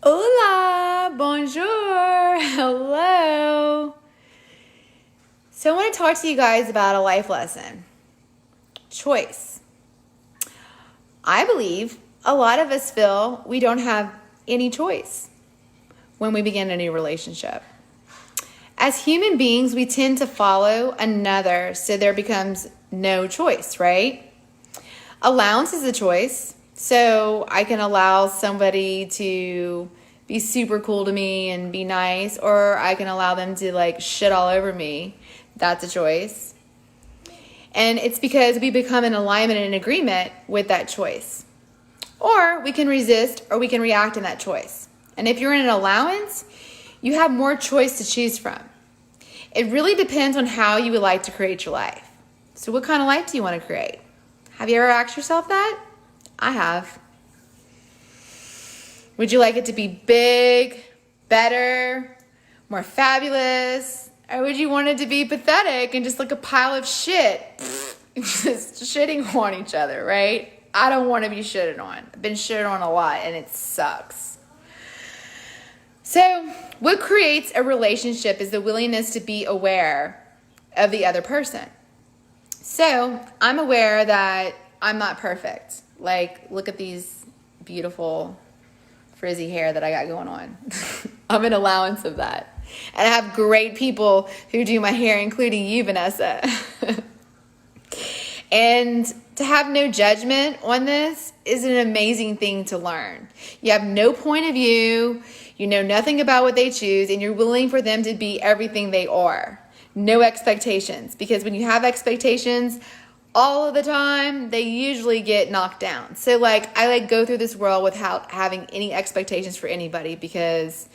Hola, bonjour, hello. So I want to talk to you guys about a life lesson. Choice. I believe a lot of us feel we don't have any choice when we begin a new relationship. As human beings, we tend to follow another, so there becomes no choice, right? Allowance is a choice. So I can allow somebody to be super cool to me and be nice, or I can allow them to like shit all over me. That's a choice. And it's because we become in alignment and agreement with that choice. Or we can resist or we can react in that choice. And if you're in an allowance, you have more choice to choose from. It really depends on how you would like to create your life. So what kind of life do you want to create? Have you ever asked yourself that? I have. Would you like it to be big, better, more fabulous? Or would you want it to be pathetic and just like a pile of shit? Just shitting on each other, right? I don't want to be shitted on. I've been shitted on a lot and it sucks. So what creates a relationship is the willingness to be aware of the other person. So I'm aware that I'm not perfect. Like, look at these beautiful frizzy hair that I got going on. I'm an allowance of that. And I have great people who do my hair, including you, Vanessa. And to have no judgment on this is an amazing thing to learn. You have no point of view, you know nothing about what they choose, and you're willing for them to be everything they are. No expectations, because when you have expectations all of the time, they usually get knocked down. So I go through this world without having any expectations for anybody, because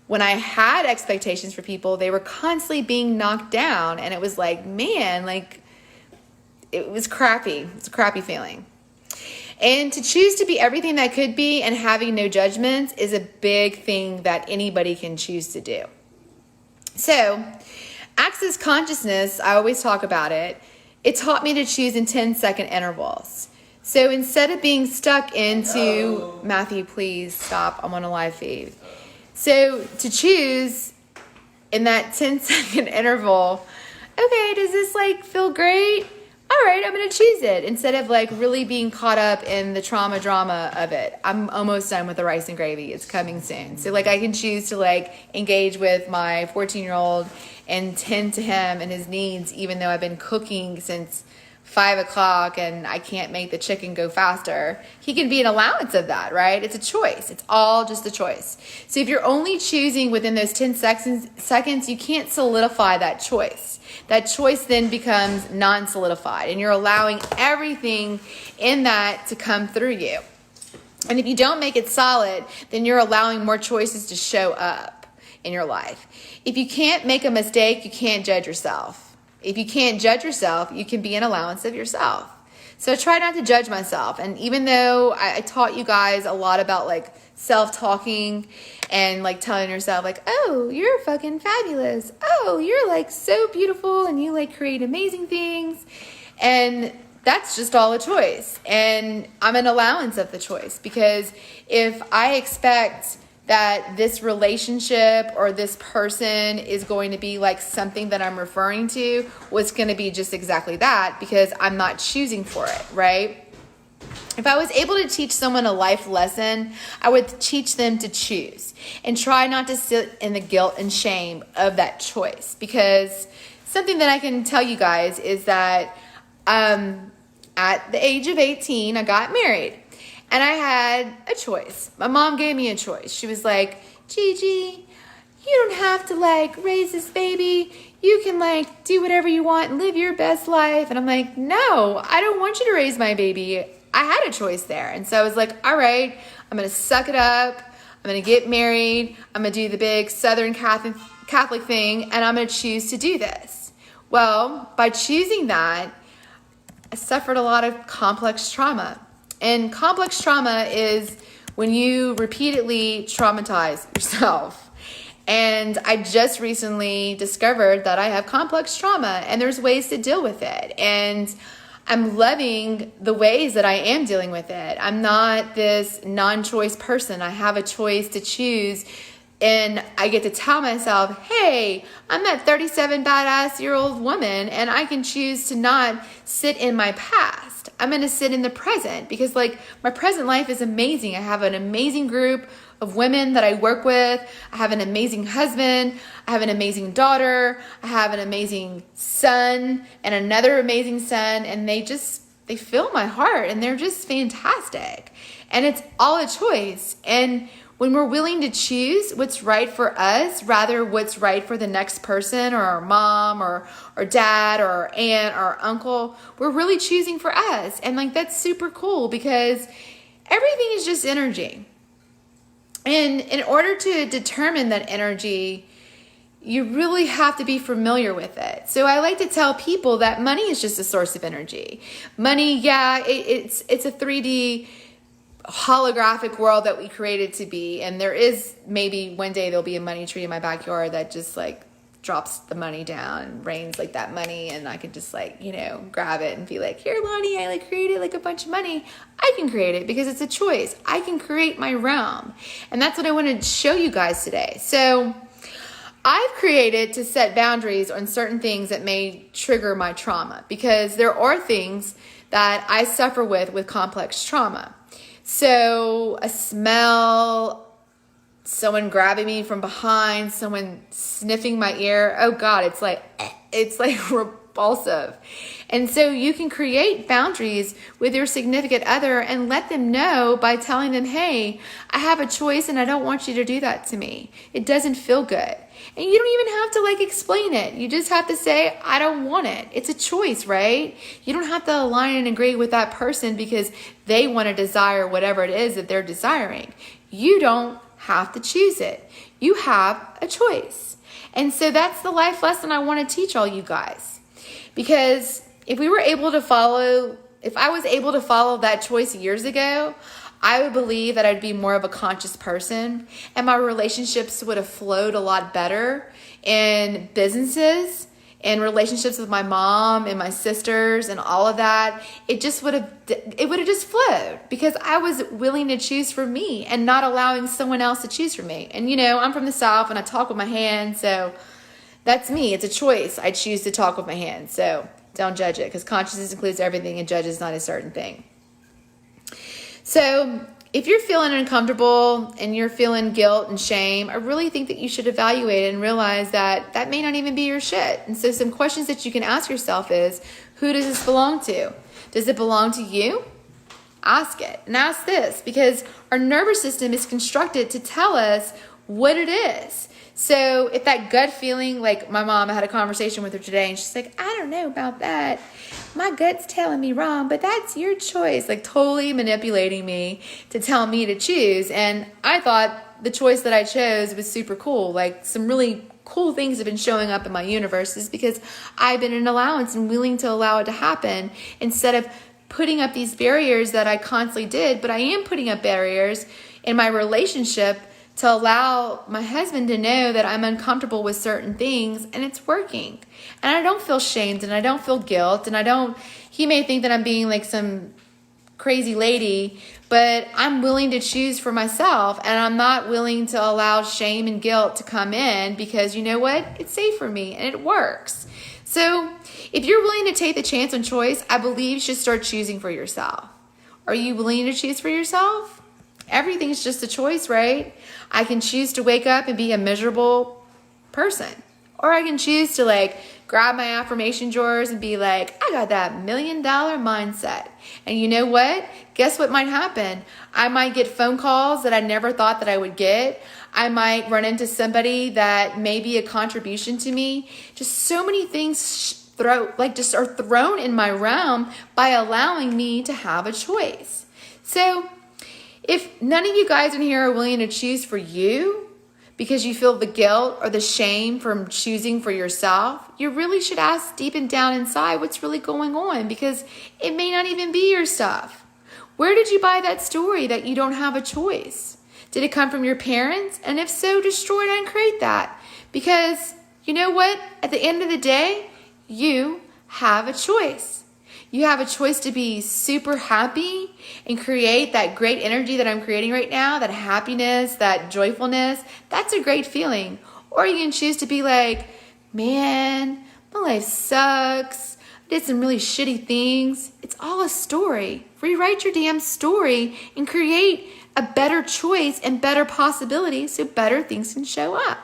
when I had expectations for people, they were constantly being knocked down, and it was like, man, it was crappy. It's a crappy feeling. And to choose to be everything that could be and having no judgments is a big thing that anybody can choose to do. So Access consciousness, I always talk about it. It taught me to choose in 10-second intervals. So instead of being stuck into, Matthew, please stop, I'm on a live feed. So to choose in that 10-second interval, okay, does this feel great? All right, I'm going to choose it instead of really being caught up in the trauma drama of it. I'm almost done with the rice and gravy. It's coming soon. So I can choose to engage with my 14-year-old and tend to him and his needs, even though I've been cooking since 5 o'clock and I can't make the chicken go faster. He can be an allowance of that, right? It's a choice. It's all just a choice. So if you're only choosing within those 10 seconds, you can't solidify that choice. That choice then becomes non-solidified, and you're allowing everything in that to come through you. And if you don't make it solid, then you're allowing more choices to show up in your life. If you can't make a mistake, you can't judge yourself. If you can't judge yourself, you can be an allowance of yourself. So try not to judge myself. And even though I taught you guys a lot about self-talking and telling yourself oh, you're fucking fabulous. Oh, you're so beautiful and you create amazing things. And that's just all a choice. And I'm an allowance of the choice, because if I expect that this relationship or this person is going to be something that I'm referring to, was going to be just exactly that, because I'm not choosing for it, right? If I was able to teach someone a life lesson, I would teach them to choose and try not to sit in the guilt and shame of that choice. Because something that I can tell you guys is that at the age of 18, I got married. And I had a choice. My mom gave me a choice. She was like, Gigi, you don't have to raise this baby. You can do whatever you want and live your best life. And I'm like, no, I don't want you to raise my baby. I had a choice there. And so I was like, all right, I'm going to suck it up. I'm going to get married. I'm going to do the big Southern Catholic thing. And I'm going to choose to do this. Well, by choosing that, I suffered a lot of complex trauma. And complex trauma is when you repeatedly traumatize yourself. And I just recently discovered that I have complex trauma, and there's ways to deal with it. And I'm loving the ways that I am dealing with it. I'm not this non-choice person. I have a choice to choose, and I get to tell myself, hey, I'm that 37 badass-year-old woman, and I can choose to not sit in my past. I'm going to sit in the present, because like my present life is amazing. I have an amazing group of women that I work with. I have an amazing husband. I have an amazing daughter. I have an amazing son and another amazing son. And they fill my heart, and they're just fantastic. And it's all a choice. And when we're willing to choose what's right for us, rather what's right for the next person, or our mom or dad or our aunt or our uncle, we're really choosing for us. And like, that's super cool, because everything is just energy. And in order to determine that energy, you really have to be familiar with it. So I like to tell people that money is just a source of energy. Money, yeah, it's a 3D holographic world that we created to be. And there is, maybe one day there'll be a money tree in my backyard that just like drops the money down and rains like that money, and I can just like, grab it and be like, here, Lonnie, I like created like a bunch of money. I can create it because it's a choice. I can create my realm. And that's what I want to show you guys today. So I've created to set boundaries on certain things that may trigger my trauma, because there are things that I suffer with complex trauma. So a smell, someone grabbing me from behind, someone sniffing my ear. Oh God, it's like repulsive. And so you can create boundaries with your significant other and let them know by telling them, hey, I have a choice and I don't want you to do that to me. It doesn't feel good. And you don't even have to like explain it. You just have to say, I don't want it. It's a choice, right? You don't have to align and agree with that person because they want to desire whatever it is that they're desiring. You don't have to choose it. You have a choice. And so that's the life lesson I want to teach all you guys. Because if I was able to follow that choice years ago, I would believe that I'd be more of a conscious person, and my relationships would have flowed a lot better in businesses and relationships with my mom and my sisters and all of that. It would have just flowed because I was willing to choose for me and not allowing someone else to choose for me. And I'm from the South and I talk with my hands, so that's me. It's a choice. I choose to talk with my hands. So don't judge it, because consciousness includes everything and judges not a certain thing. So if you're feeling uncomfortable and you're feeling guilt and shame, I really think that you should evaluate it and realize that that may not even be your shit. And so some questions that you can ask yourself is, who does this belong to? Does it belong to you? Ask it. And ask this, because our nervous system is constructed to tell us what it is. So if that gut feeling, like my mom, I had a conversation with her today and she's like, I don't know about that. My gut's telling me wrong, but that's your choice. Like totally manipulating me to tell me to choose. And I thought the choice that I chose was super cool. Like some really cool things have been showing up in my universe is because I've been an allowance and willing to allow it to happen instead of putting up these barriers that I constantly did. But I am putting up barriers in my relationship to allow my husband to know that I'm uncomfortable with certain things, and it's working. And I don't feel shamed and I don't feel guilt, and he may think that I'm being like some crazy lady, but I'm willing to choose for myself, and I'm not willing to allow shame and guilt to come in, because you know what? It's safe for me and it works. So if you're willing to take the chance on choice, I believe you should start choosing for yourself. Are you willing to choose for yourself? Everything's just a choice, right? I can choose to wake up and be a miserable person. Or I can choose to like grab my affirmation drawers and be like, I got that $1 million mindset. And you know what? Guess what might happen? I might get phone calls that I never thought that I would get. I might run into somebody that may be a contribution to me. Just so many things are thrown in my realm by allowing me to have a choice. So if none of you guys in here are willing to choose for you because you feel the guilt or the shame from choosing for yourself, you really should ask deep and down inside what's really going on, because it may not even be your stuff. Where did you buy that story that you don't have a choice? Did it come from your parents? And if so, destroy it and create that. Because you know what? At the end of the day, you have a choice. You have a choice to be super happy and create that great energy that I'm creating right now, that happiness, that joyfulness. That's a great feeling. Or you can choose to be like, man, my life sucks. I did some really shitty things. It's all a story. Rewrite your damn story and create a better choice and better possibilities so better things can show up.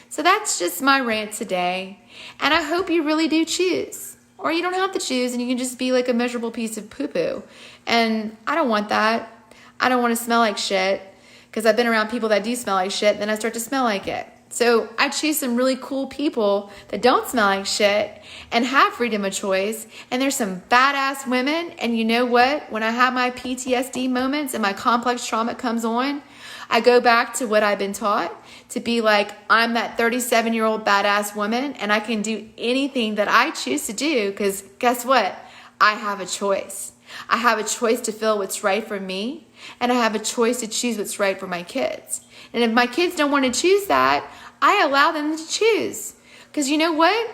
So that's just my rant today. And I hope you really do choose. Or you don't have to choose and you can just be like a miserable piece of poo-poo. And I don't want that. I don't want to smell like shit because I've been around people that do smell like shit, then I start to smell like it. So I choose some really cool people that don't smell like shit and have freedom of choice. And there's some badass women. And you know what? When I have my PTSD moments and my complex trauma comes on, I go back to what I've been taught to be like, I'm that 37-year-old badass woman and I can do anything that I choose to do because guess what? I have a choice. I have a choice to feel what's right for me and I have a choice to choose what's right for my kids. And if my kids don't want to choose that, I allow them to choose. Because you know what?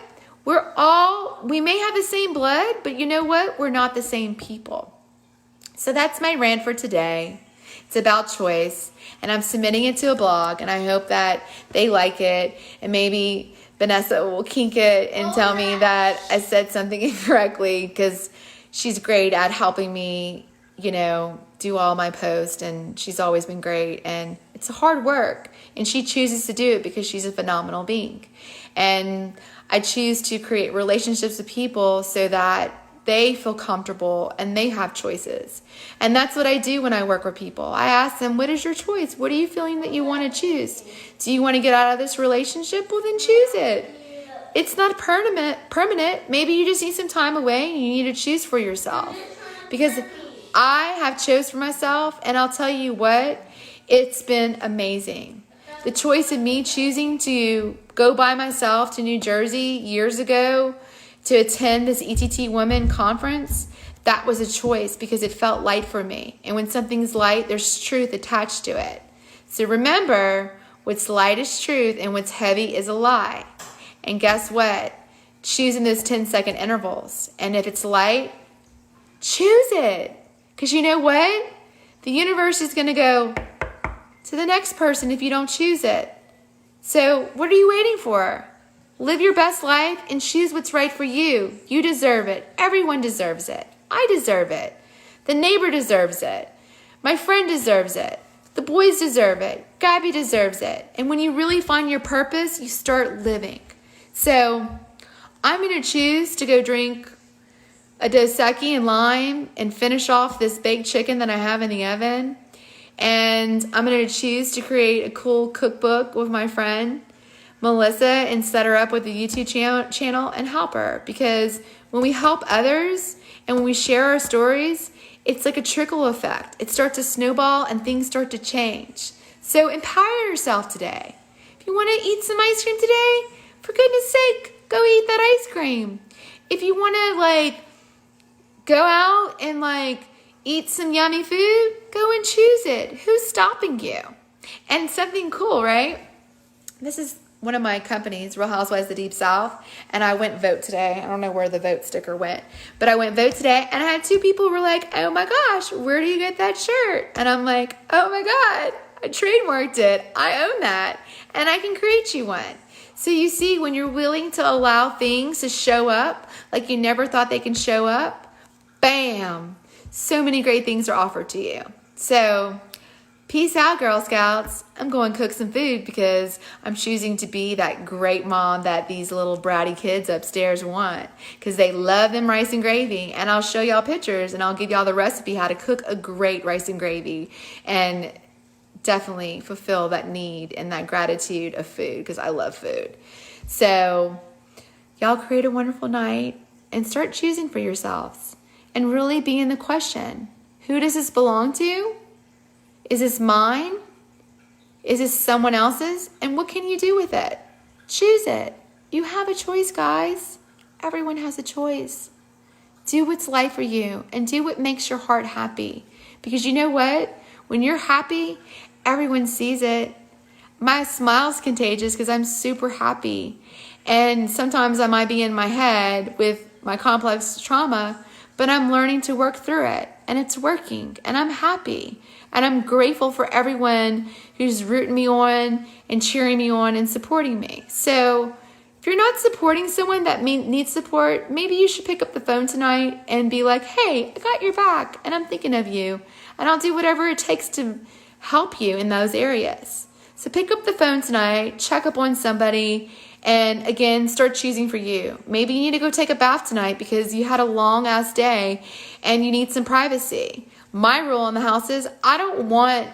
We may have the same blood, but you know what? We're not the same people. So that's my rant for today. It's about choice, and I'm submitting it to a blog, and I hope that they like it, and maybe Vanessa will kink it and tell me that I said something incorrectly, because she's great at helping me, do all my posts, and she's always been great, and it's hard work, and she chooses to do it because she's a phenomenal being, and I choose to create relationships with people so that they feel comfortable and they have choices. And that's what I do when I work with people. I ask them, what is your choice? What are you feeling that you want to choose? Do you want to get out of this relationship? Well, then choose it. It's not permanent. Maybe you just need some time away and you need to choose for yourself. Because I have chose for myself, and I'll tell you what, it's been amazing. The choice of me choosing to go by myself to New Jersey years ago to attend this ETT Women Conference, that was a choice because it felt light for me. And when something's light, there's truth attached to it. So remember, what's light is truth and what's heavy is a lie. And guess what? Choose in those 10-second intervals. And if it's light, choose it. Because you know what? The universe is going to go to the next person if you don't choose it. So what are you waiting for? Live your best life and choose what's right for you. You deserve it. Everyone deserves it. I deserve it. The neighbor deserves it. My friend deserves it. The boys deserve it. Gabby deserves it. And when you really find your purpose, you start living. So I'm going to choose to go drink a Dos Equis and lime and finish off this baked chicken that I have in the oven. And I'm going to choose to create a cool cookbook with my friend Melissa and set her up with a YouTube channel and help her. Because when we help others and when we share our stories, it's like a trickle effect. It starts to snowball and things start to change. So empower yourself today. If you want to eat some ice cream today, for goodness sake, go eat that ice cream. If you want to go out and eat some yummy food, go and choose it. Who's stopping you? And something cool, right? This is one of my companies, Real Housewives of the Deep South, and I went vote today. I don't know where the vote sticker went, but I went vote today, and I had 2 people who were like, oh my gosh, where do you get that shirt? And I'm like, oh my God, I trademarked it. I own that, and I can create you one. So you see, when you're willing to allow things to show up like you never thought they can show up, bam, so many great things are offered to you. So peace out, Girl Scouts. I'm going to cook some food because I'm choosing to be that great mom that these little bratty kids upstairs want, because they love them rice and gravy. And I'll show y'all pictures and I'll give y'all the recipe how to cook a great rice and gravy and definitely fulfill that need and that gratitude of food, because I love food. So y'all create a wonderful night and start choosing for yourselves and really be in the question, who does this belong to? Is this mine? Is this someone else's? And what can you do with it? Choose it. You have a choice, guys. Everyone has a choice. Do what's right for you and do what makes your heart happy. Because you know what? When you're happy, everyone sees it. My smile's contagious because I'm super happy. And sometimes I might be in my head with my complex trauma, but I'm learning to work through it, and it's working, and I'm happy, and I'm grateful for everyone who's rooting me on and cheering me on and supporting me. So if you're not supporting someone that needs support, maybe you should pick up the phone tonight and be like, hey, I got your back, and I'm thinking of you, and I'll do whatever it takes to help you in those areas. So pick up the phone tonight, check up on somebody, and again, start choosing for you. Maybe you need to go take a bath tonight because you had a long-ass day and you need some privacy. My rule in the house is I don't want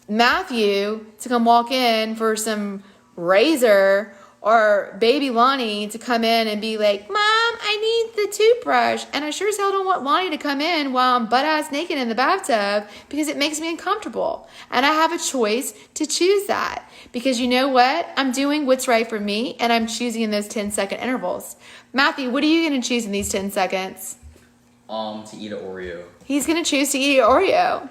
Matthew to come walk in for some razor or baby Lonnie to come in and be like, Mom, I need the toothbrush. And I sure as hell don't want Lonnie to come in while I'm butt-ass naked in the bathtub because it makes me uncomfortable. And I have a choice to choose that. Because you know what? I'm doing what's right for me, and I'm choosing in those 10-second intervals. Matthew, what are you going to choose in these 10 seconds? To eat an Oreo. He's going to choose to eat an Oreo.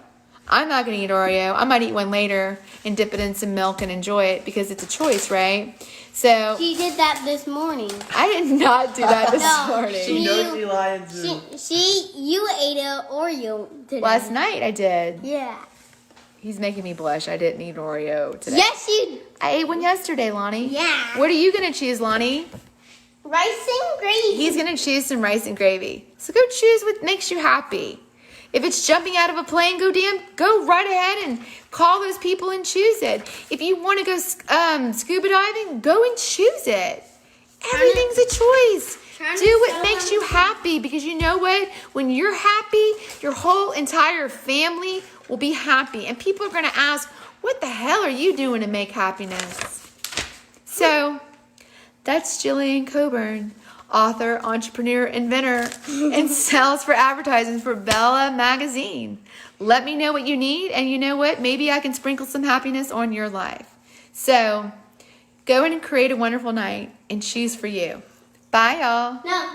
I'm not going to eat Oreo. I might eat one later and dip it in some milk and enjoy it because it's a choice, right? So She did that this morning. I did not do that this No, morning. She knows she lied too. You ate an Oreo today. Last night I did. Yeah. He's making me blush. I didn't eat an Oreo today. Yes, you. I ate one yesterday, Lonnie. Yeah. What are you going to choose, Lonnie? Rice and gravy. He's going to choose some rice and gravy. So go choose what makes you happy. If it's jumping out of a plane, go right ahead and call those people and choose it. If you want to go scuba diving, go and choose it. Everything's a choice. Do what makes you happy, because you know what? When you're happy, your whole entire family will be happy. And people are going to ask, what the hell are you doing to make happiness? So that's Jillian Coburn, author, entrepreneur, inventor, and sales for advertising for Bella Magazine. Let me know what you need, and you know what? Maybe I can sprinkle some happiness on your life. So go and create a wonderful night and choose for you. Bye, y'all. No.